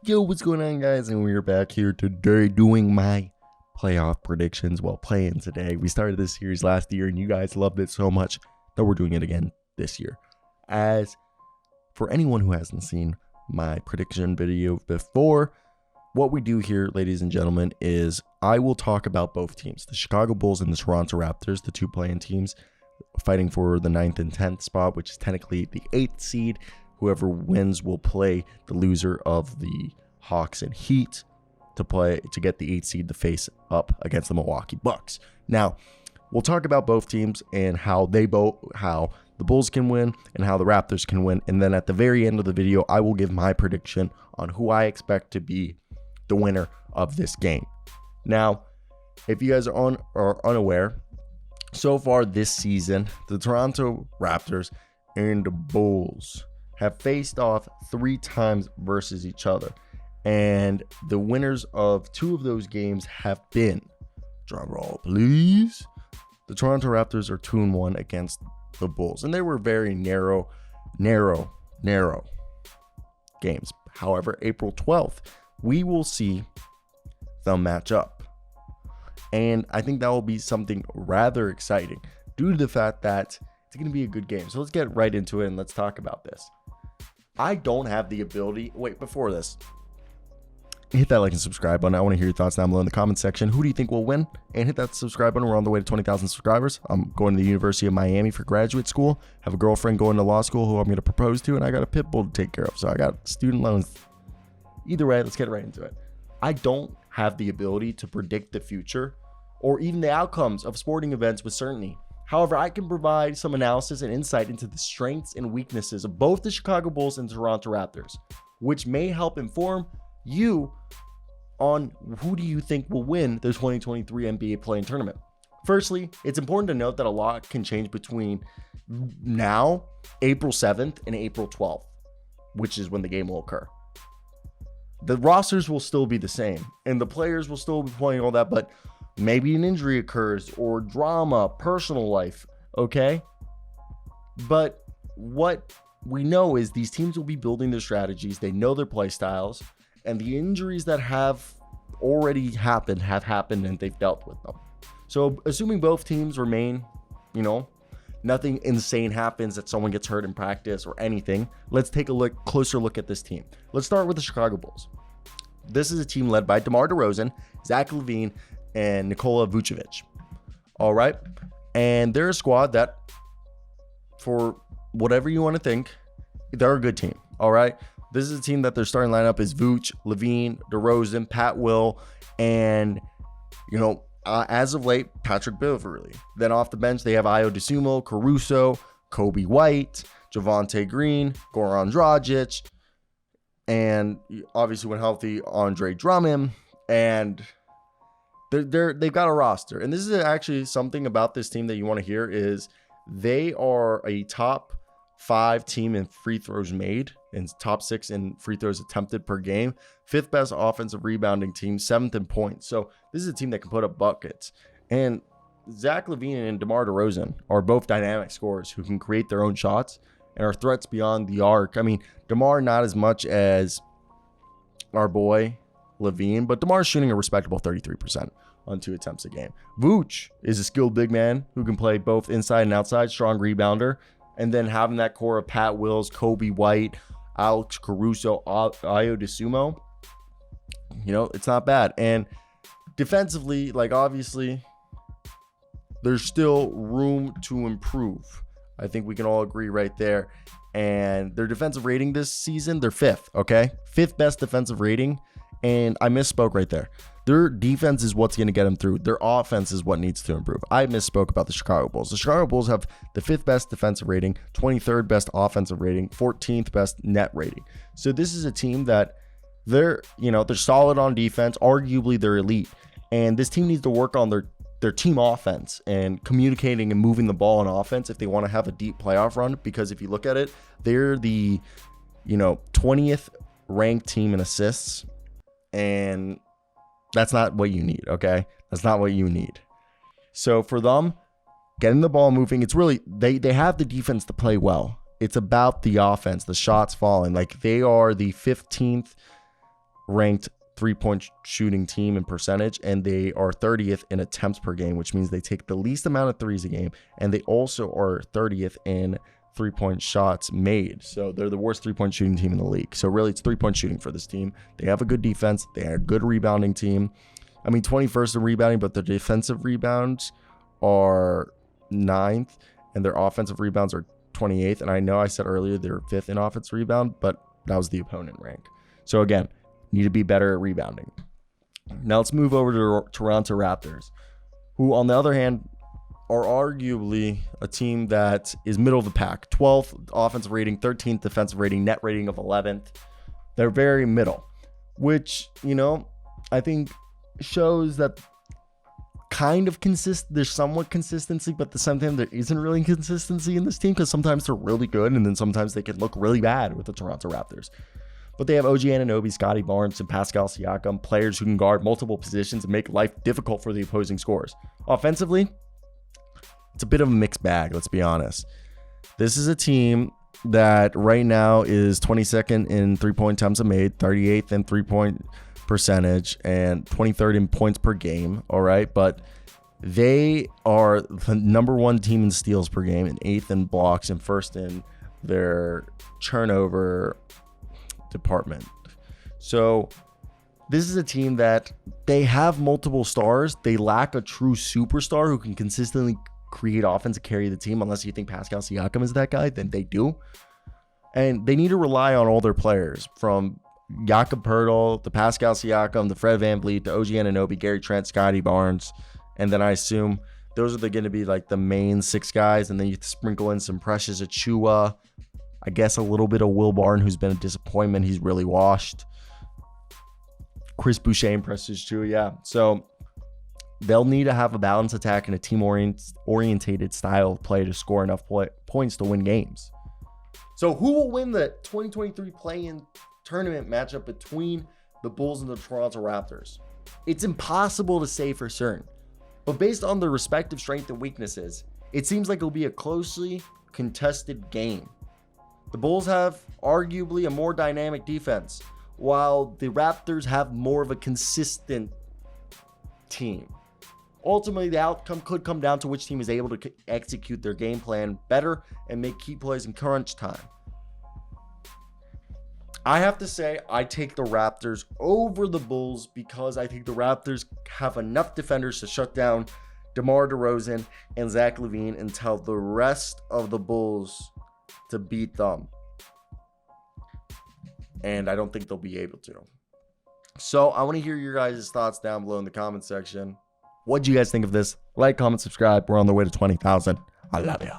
Yo, what's going on, guys? And we're back here today doing my playoff predictions. Well, playing today. We started this series last year, and you guys loved it so much that we're doing it again this year. As for anyone who hasn't seen my prediction video before, what we do here, ladies and gentlemen, is I will talk about both teams, the Chicago Bulls and the Toronto Raptors, the two playing teams fighting for the 9th and 10th spot, which is technically the 8th seed. Whoever wins will play the loser of the Hawks and Heat to get the 8th seed to face up against the Milwaukee Bucks. Now, we'll talk about both teams and how the Bulls can win and how the Raptors can win. And then at the very end of the video, I will give my prediction on who I expect to be the winner of this game. Now, if you guys are unaware, so far this season, the Toronto Raptors and the Bulls have faced off 3 times versus each other. And the winners of 2 of those games have been, drum roll please, the Toronto Raptors are 2-1 against the Bulls. And they were very narrow games. However, April 12th, we will see them match up. And I think that will be something rather exciting due to the fact that it's going to be a good game. So let's get right into it and let's talk about this. I don't have the ability. Wait, before this, hit that like and subscribe button. I want to hear your thoughts down below in the comment section. Who do you think will win? And hit that subscribe button. We're on the way to 20,000 subscribers. I'm going to the University of Miami for graduate school. Have a girlfriend going to law school who I'm going to propose to, and I got a pit bull to take care of. So I got student loans. Either way, let's get right into it. I don't have the ability to predict the future or even the outcomes of sporting events with certainty. However, I can provide some analysis and insight into the strengths and weaknesses of both the Chicago Bulls and Toronto Raptors, which may help inform you on who do you think will win the 2023 NBA play-in tournament. Firstly, it's important to note that a lot can change between now, April 7th, and April 12th, which is when the game will occur. The rosters will still be the same, and the players will still be playing all that, but maybe an injury occurs or drama, personal life, okay? But what we know is these teams will be building their strategies. They know their play styles, and the injuries that have already happened have happened, and they've dealt with them. So assuming both teams remain, nothing insane happens, that someone gets hurt in practice or anything, let's take a closer look at this team. Let's start with the Chicago Bulls. This is a team led by DeMar DeRozan, Zach LaVine, and Nikola Vucevic. All right. And they're a squad that, for whatever you want to think, they're a good team. All right. This is a team that their starting lineup is Vooch, LaVine, DeRozan, Pat Will, and, as of late, Patrick Beverley. Then off the bench, they have Ayo Dosunmu, Caruso, Kobe White, Javonte Green, Goran Dragic, and obviously when healthy, Andre Drummond, and they've got a roster. And this is actually something about this team that you want to hear is they are a top 5 team in free throws made and top 6 in free throws attempted per game, 5th best offensive rebounding team, 7th in points. So this is a team that can put up buckets. And Zach LaVine and DeMar DeRozan are both dynamic scorers who can create their own shots and are threats beyond the arc. I mean, DeMar not as much as our boy LaVine, but DeMar's shooting a respectable 33% on 2 attempts a game. Vooch is a skilled big man who can play both inside and outside, strong rebounder, and then having that core of Pat Wills, Kobe White, Alex Caruso, Ayo Dosunmu, it's not bad. And defensively, obviously, there's still room to improve. I think we can all agree right there. And their defensive rating this season, they're 5th, okay? 5th best defensive rating. And I misspoke right there. Their defense is what's going to get them through. Their offense is what needs to improve. I misspoke about the Chicago Bulls. The Chicago Bulls have the 5th best defensive rating, 23rd best offensive rating, 14th best net rating. So this is a team that they're solid on defense. Arguably, they're elite. And this team needs to work on their team offense and communicating and moving the ball on offense if they want to have a deep playoff run. Because if you look at it, they're the 20th ranked team in assists. And that's not what you need, okay? That's not what you need. So for them, getting the ball moving, it's really, they have the defense to play well. It's about the offense, the shots falling. They are the 15th ranked 3-point shooting team in percentage, and they are 30th in attempts per game, which means they take the least amount of threes a game, and they also are 30th in 3-point shots made. So they're the worst 3-point shooting team in the league. So really, it's 3-point shooting for this team. They have a good defense. They are a good rebounding team. I mean, 21st in rebounding, but their defensive rebounds are 9th, and their offensive rebounds are 28th. And I know I said earlier they're 5th in offensive rebound, but that was the opponent rank. So again, need to be better at rebounding. Now let's move over to Toronto Raptors, who on the other hand are arguably a team that is middle of the pack. 12th offensive rating, 13th defensive rating, net rating of 11th. They're very middle, which, you know, I think shows that kind of there's somewhat consistency, but at the same time there isn't really consistency in this team, because sometimes they're really good and then sometimes they can look really bad with the Toronto Raptors. But they have OG Anunoby, Scotty Barnes, and Pascal Siakam, players who can guard multiple positions and make life difficult for the opposing scorers. Offensively, it's a bit of a mixed bag, let's be honest. This is a team that right now is 22nd in 3-point attempts made, 38th in 3-point percentage, and 23rd in points per game, all right? But they are the number 1 team in steals per game, and 8th in blocks, and 1st in their turnover department. So this is a team that they have multiple stars. They lack a true superstar who can consistently create offense and carry the team. Unless you think Pascal Siakam is that guy, then they do. And they need to rely on all their players, from Jakob Poeltl to Pascal Siakam to Fred VanVleet to OG Anunoby, Gary Trent, Scotty Barnes. And then I assume those are going to be like the main 6 guys. And then you sprinkle in some Precious Achiuwa, I guess a little bit of Will Barton, who's been a disappointment. He's really washed. Chris Boucher and Precious Achiuwa, yeah. So they'll need to have a balanced attack and a team-orientated style of play to score enough points to win games. So who will win the 2023 play-in tournament matchup between the Bulls and the Toronto Raptors? It's impossible to say for certain, but based on their respective strengths and weaknesses, it seems like it'll be a closely contested game. The Bulls have arguably a more dynamic defense, while the Raptors have more of a consistent team. Ultimately, the outcome could come down to which team is able to execute their game plan better and make key plays in crunch time. I have to say, I take the Raptors over the Bulls because I think the Raptors have enough defenders to shut down DeMar DeRozan and Zach LaVine and tell the rest of the Bulls to beat them. And I don't think they'll be able to. So I want to hear your guys' thoughts down below in the comment section. What do you guys think of this? Like, comment, subscribe. We're on the way to 20,000. I love you.